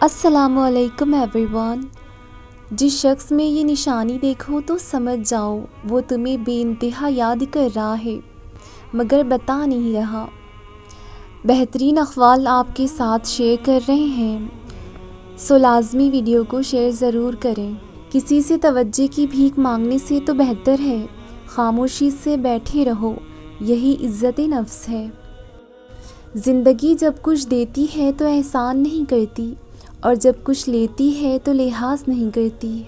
السلام علیکم every one. جس شخص میں یہ نشانی دیکھو تو سمجھ جاؤ وہ تمہیں بے انتہا یاد کر رہا ہے مگر بتا نہیں رہا۔ بہترین اقوال آپ کے ساتھ شیئر کر رہے ہیں، سو لازمی ویڈیو کو شیئر ضرور کریں۔ کسی سے توجہ کی بھیک مانگنے سے تو بہتر ہے خاموشی سے بیٹھے رہو، یہی عزت نفس ہے۔ زندگی جب کچھ دیتی ہے تو احسان نہیں کرتی، اور جب کچھ لیتی ہے تو لحاظ نہیں کرتی۔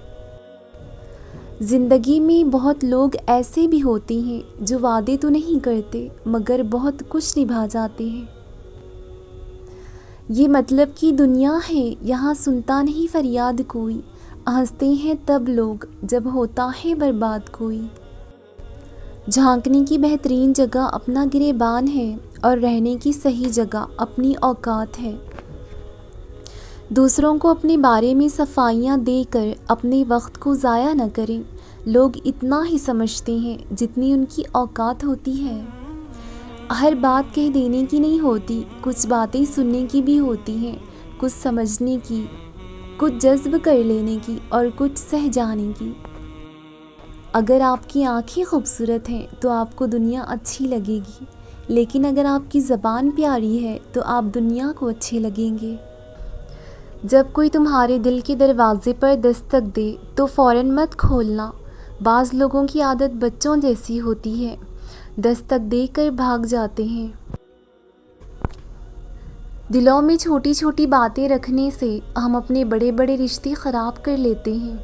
زندگی میں بہت لوگ ایسے بھی ہوتے ہیں جو وعدے تو نہیں کرتے مگر بہت کچھ نبھا جاتے ہیں۔ یہ مطلب کی دنیا ہے، یہاں سنتا نہیں فریاد کوئی، ہنستے ہیں تب لوگ جب ہوتا ہے برباد کوئی۔ جھانکنے کی بہترین جگہ اپنا گریبان ہے، اور رہنے کی صحیح جگہ اپنی اوقات ہے۔ دوسروں کو اپنے بارے میں صفائیاں دے کر اپنے وقت کو ضائع نہ کریں۔ لوگ اتنا ہی سمجھتے ہیں جتنی ان کی اوقات ہوتی ہے۔ ہر بات کہہ دینے کی نہیں ہوتی، کچھ باتیں سننے کی بھی ہوتی ہیں، کچھ سمجھنے کی، کچھ جذب کر لینے کی اور کچھ سہ جانے کی۔ اگر آپ کی آنکھیں خوبصورت ہیں تو آپ کو دنیا اچھی لگے گی، لیکن اگر آپ کی زبان پیاری ہے تو آپ دنیا کو اچھے لگیں گے۔ جب کوئی تمہارے دل کے دروازے پر دستک دے تو فوراً مت کھولنا۔ بعض لوگوں کی عادت بچوں جیسی ہوتی ہے، دستک دے کر بھاگ جاتے ہیں۔ دلوں میں چھوٹی چھوٹی باتیں رکھنے سے ہم اپنے بڑے بڑے رشتے خراب کر لیتے ہیں۔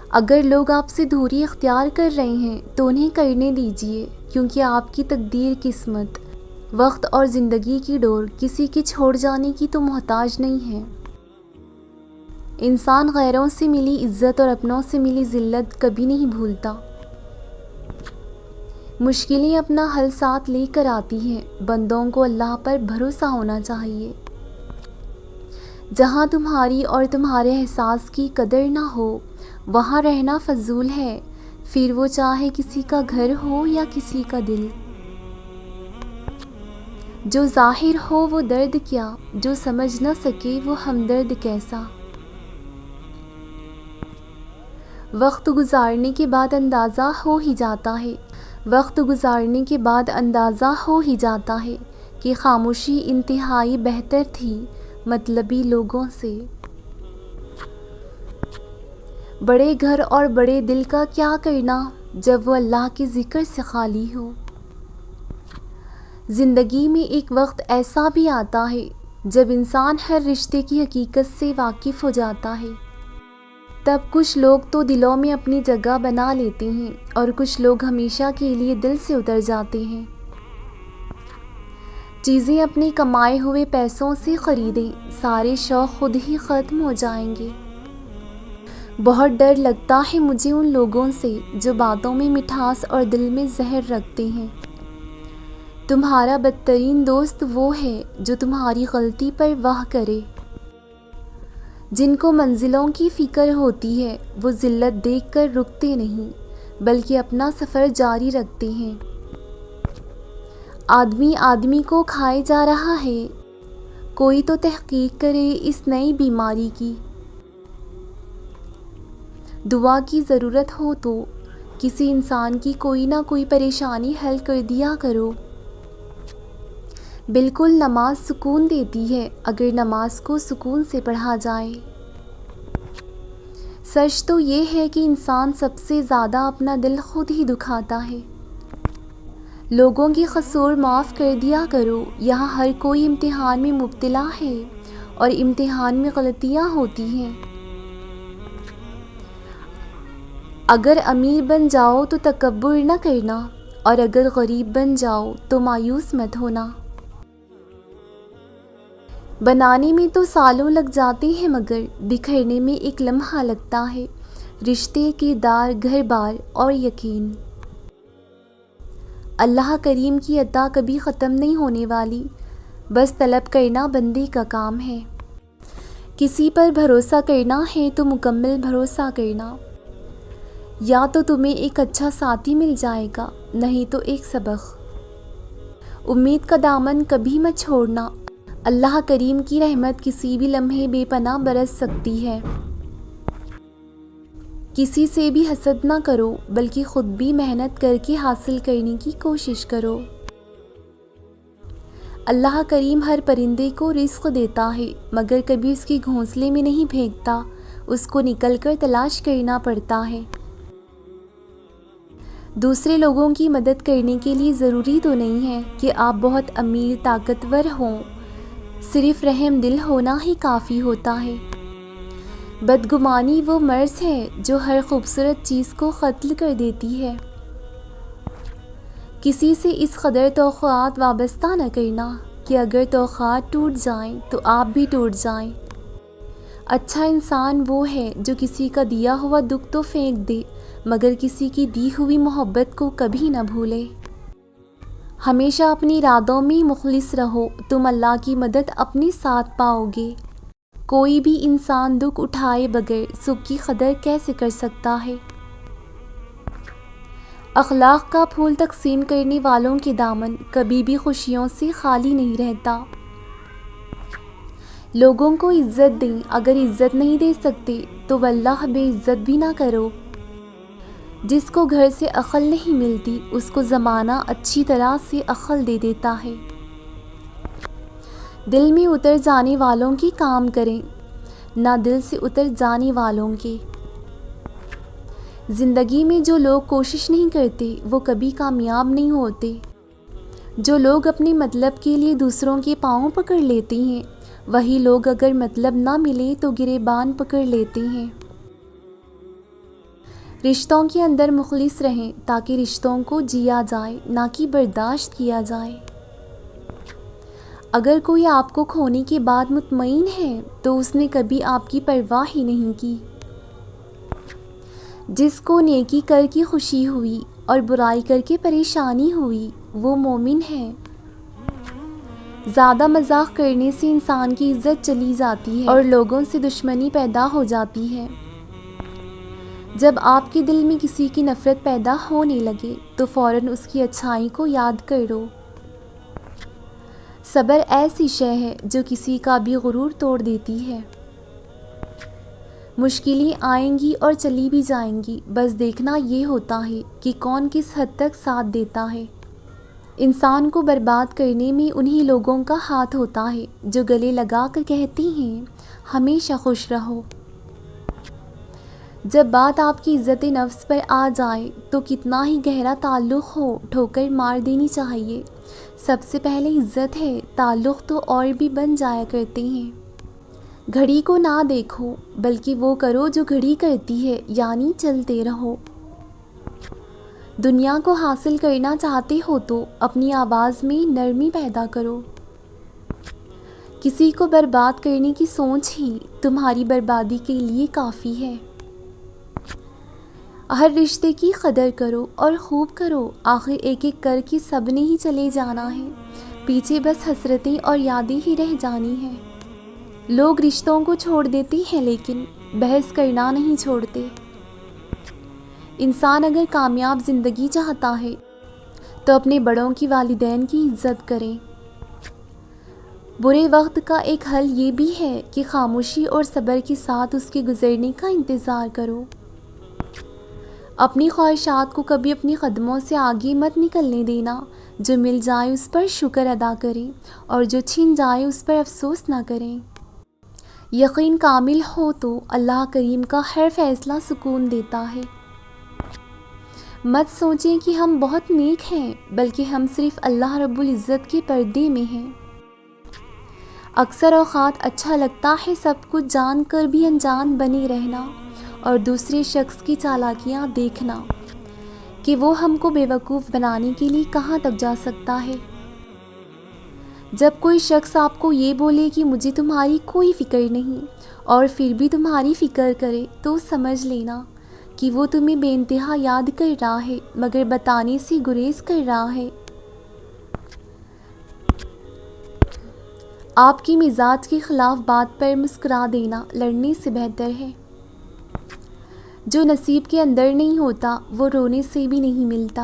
اگر لوگ آپ سے دوری اختیار کر رہے ہیں تو انہیں کرنے دیجیے، کیونکہ آپ کی تقدیر، قسمت، وقت اور زندگی کی ڈور کسی کے چھوڑ جانے کی تو محتاج نہیں ہے۔ انسان غیروں سے ملی عزت اور اپنوں سے ملی ذلت کبھی نہیں بھولتا۔ مشکلیں اپنا حل ساتھ لے کر آتی ہیں، بندوں کو اللہ پر بھروسہ ہونا چاہیے۔ جہاں تمہاری اور تمہارے احساس کی قدر نہ ہو وہاں رہنا فضول ہے، پھر وہ چاہے کسی کا گھر ہو یا کسی کا دل۔ جو ظاہر ہو وہ درد کیا، جو سمجھ نہ سکے وہ ہمدرد کیسا۔ وقت گزارنے کے بعد اندازہ ہو ہی جاتا ہے، وقت گزارنے کے بعد اندازہ ہو ہی جاتا ہے کہ خاموشی انتہائی بہتر تھی مطلبی لوگوں سے۔ بڑے گھر اور بڑے دل کا کیا کرنا جب وہ اللہ کے ذکر سے خالی ہو۔ زندگی میں ایک وقت ایسا بھی آتا ہے جب انسان ہر رشتے کی حقیقت سے واقف ہو جاتا ہے۔ تب کچھ لوگ تو دلوں میں اپنی جگہ بنا لیتے ہیں اور کچھ لوگ ہمیشہ کے لیے دل سے اتر جاتے ہیں۔ چیزیں اپنے کمائے ہوئے پیسوں سے خریدیں، سارے شوق خود ہی ختم ہو جائیں گے۔ بہت ڈر لگتا ہے مجھے ان لوگوں سے جو باتوں میں مٹھاس اور دل میں زہر رکھتے ہیں۔ تمہارا بدترین دوست وہ ہے جو تمہاری غلطی پر واہ کرے۔ جن کو منزلوں کی فکر ہوتی ہے وہ ذلت دیکھ کر رکتے نہیں بلکہ اپنا سفر جاری رکھتے ہیں۔ آدمی آدمی کو کھائے جا رہا ہے، کوئی تو تحقیق کرے اس نئی بیماری کی۔ دعا کی ضرورت ہو تو کسی انسان کی کوئی نہ کوئی پریشانی حل کر دیا کرو۔ بالکل نماز سکون دیتی ہے اگر نماز کو سکون سے پڑھا جائے۔ سچ تو یہ ہے کہ انسان سب سے زیادہ اپنا دل خود ہی دکھاتا ہے۔ لوگوں کے قصور معاف کر دیا کرو، یہاں ہر کوئی امتحان میں مبتلا ہے اور امتحان میں غلطیاں ہوتی ہیں۔ اگر امیر بن جاؤ تو تکبر نہ کرنا، اور اگر غریب بن جاؤ تو مایوس مت ہونا۔ بنانے میں تو سالوں لگ جاتے ہیں مگر بکھرنے میں ایک لمحہ لگتا ہے۔ رشتے، کردار، گھر بار اور یقین۔ اللہ کریم کی عطا کبھی ختم نہیں ہونے والی، بس طلب کرنا بندے کا کام ہے۔ کسی پر بھروسہ کرنا ہے تو مکمل بھروسہ کرنا، یا تو تمہیں ایک اچھا ساتھی مل جائے گا، نہیں تو ایک سبق۔ امید کا دامن کبھی مت چھوڑنا، اللہ کریم کی رحمت کسی بھی لمحے بے پناہ برس سکتی ہے۔ کسی سے بھی حسد نہ کرو، بلکہ خود بھی محنت کر کے حاصل کرنے کی کوشش کرو۔ اللہ کریم ہر پرندے کو رزق دیتا ہے، مگر کبھی اس کے گھونسلے میں نہیں پھینکتا، اس کو نکل کر تلاش کرنا پڑتا ہے۔ دوسرے لوگوں کی مدد کرنے کے لیے ضروری تو نہیں ہے کہ آپ بہت امیر طاقتور ہوں، صرف رحم دل ہونا ہی کافی ہوتا ہے۔ بدگمانی وہ مرض ہے جو ہر خوبصورت چیز کو قتل کر دیتی ہے۔ کسی سے اس قدر توقعات وابستہ نہ کرنا کہ اگر توقعات ٹوٹ جائیں تو آپ بھی ٹوٹ جائیں۔ اچھا انسان وہ ہے جو کسی کا دیا ہوا دکھ تو پھینک دے، مگر کسی کی دی ہوئی محبت کو کبھی نہ بھولے۔ ہمیشہ اپنی ارادوں میں مخلص رہو، تم اللہ کی مدد اپنے ساتھ پاؤ گے۔ کوئی بھی انسان دکھ اٹھائے بغیر سکھ کی قدر کیسے کر سکتا ہے؟ اخلاق کا پھول تقسیم کرنے والوں کے دامن کبھی بھی خوشیوں سے خالی نہیں رہتا۔ لوگوں کو عزت دیں، اگر عزت نہیں دے سکتے تو واللہ بے عزت بھی نہ کرو۔ جس کو گھر سے عقل نہیں ملتی اس کو زمانہ اچھی طرح سے عقل دے دیتا ہے۔ دل میں اتر جانے والوں کے کام کریں، نہ دل سے اتر جانے والوں کے۔ زندگی میں جو لوگ کوشش نہیں کرتے وہ کبھی کامیاب نہیں ہوتے۔ جو لوگ اپنے مطلب کے لیے دوسروں کے پاؤں پکڑ لیتے ہیں، وہی لوگ اگر مطلب نہ ملے تو گریبان پکڑ لیتے ہیں۔ رشتوں کے اندر مخلص رہیں تاکہ رشتوں کو جیا جائے، نہ کہ برداشت کیا جائے۔ اگر کوئی آپ کو کھونے کے بعد مطمئن ہے تو اس نے کبھی آپ کی پرواہ ہی نہیں کی۔ جس کو نیکی کر کے خوشی ہوئی اور برائی کر کے پریشانی ہوئی وہ مومن ہے۔ زیادہ مذاق کرنے سے انسان کی عزت چلی جاتی ہے اور لوگوں سے دشمنی پیدا ہو جاتی ہے۔ جب آپ کے دل میں کسی کی نفرت پیدا ہونے لگے تو فوراً اس کی اچھائی کو یاد کرو۔ صبر ایسی شے ہے جو کسی کا بھی غرور توڑ دیتی ہے۔ مشکلیں آئیں گی اور چلی بھی جائیں گی، بس دیکھنا یہ ہوتا ہے کہ کون کس حد تک ساتھ دیتا ہے۔ انسان کو برباد کرنے میں انہی لوگوں کا ہاتھ ہوتا ہے جو گلے لگا کر کہتے ہیں ہمیشہ خوش رہو۔ جب بات آپ کی عزت نفس پر آ جائے تو کتنا ہی گہرا تعلق ہو ٹھوکر مار دینی چاہیے۔ سب سے پہلے عزت ہے، تعلق تو اور بھی بن جایا کرتے ہیں۔ گھڑی کو نہ دیکھو بلکہ وہ کرو جو گھڑی کرتی ہے، یعنی چلتے رہو۔ دنیا کو حاصل کرنا چاہتے ہو تو اپنی آواز میں نرمی پیدا کرو۔ کسی کو برباد کرنے کی سوچ ہی تمہاری بربادی کے لیے کافی ہے۔ ہر رشتے کی قدر کرو اور خوب کرو، آخر ایک ایک کر کے سب نے ہی چلے جانا ہے، پیچھے بس حسرتیں اور یادیں ہی رہ جانی ہیں۔ لوگ رشتوں کو چھوڑ دیتے ہیں لیکن بحث کرنا نہیں چھوڑتے۔ انسان اگر کامیاب زندگی چاہتا ہے تو اپنے بڑوں کی والدین کی عزت کرے۔ برے وقت کا ایک حل یہ بھی ہے کہ خاموشی اور صبر کے ساتھ اس کے گزرنے کا انتظار کرو۔ اپنی خواہشات کو کبھی اپنی قدموں سے آگے مت نکلنے دینا۔ جو مل جائے اس پر شکر ادا کریں اور جو چھن جائے اس پر افسوس نہ کریں۔ یقین کامل ہو تو اللہ کریم کا ہر فیصلہ سکون دیتا ہے۔ مت سوچیں کہ ہم بہت نیک ہیں، بلکہ ہم صرف اللہ رب العزت کے پردے میں ہیں۔ اکثر اوقات اچھا لگتا ہے سب کچھ جان کر بھی انجان بنے رہنا اور دوسرے شخص کی چالاکیاں دیکھنا کہ وہ ہم کو بیوقوف بنانے کے لیے کہاں تک جا سکتا ہے۔ جب کوئی شخص آپ کو یہ بولے کہ مجھے تمہاری کوئی فکر نہیں اور پھر بھی تمہاری فکر کرے تو سمجھ لینا کہ وہ تمہیں بے انتہا یاد کر رہا ہے مگر بتانے سے گریز کر رہا ہے۔ آپ کی مزاج کے خلاف بات پر مسکرا دینا لڑنے سے بہتر ہے۔ جو نصیب کے اندر نہیں ہوتا وہ رونے سے بھی نہیں ملتا۔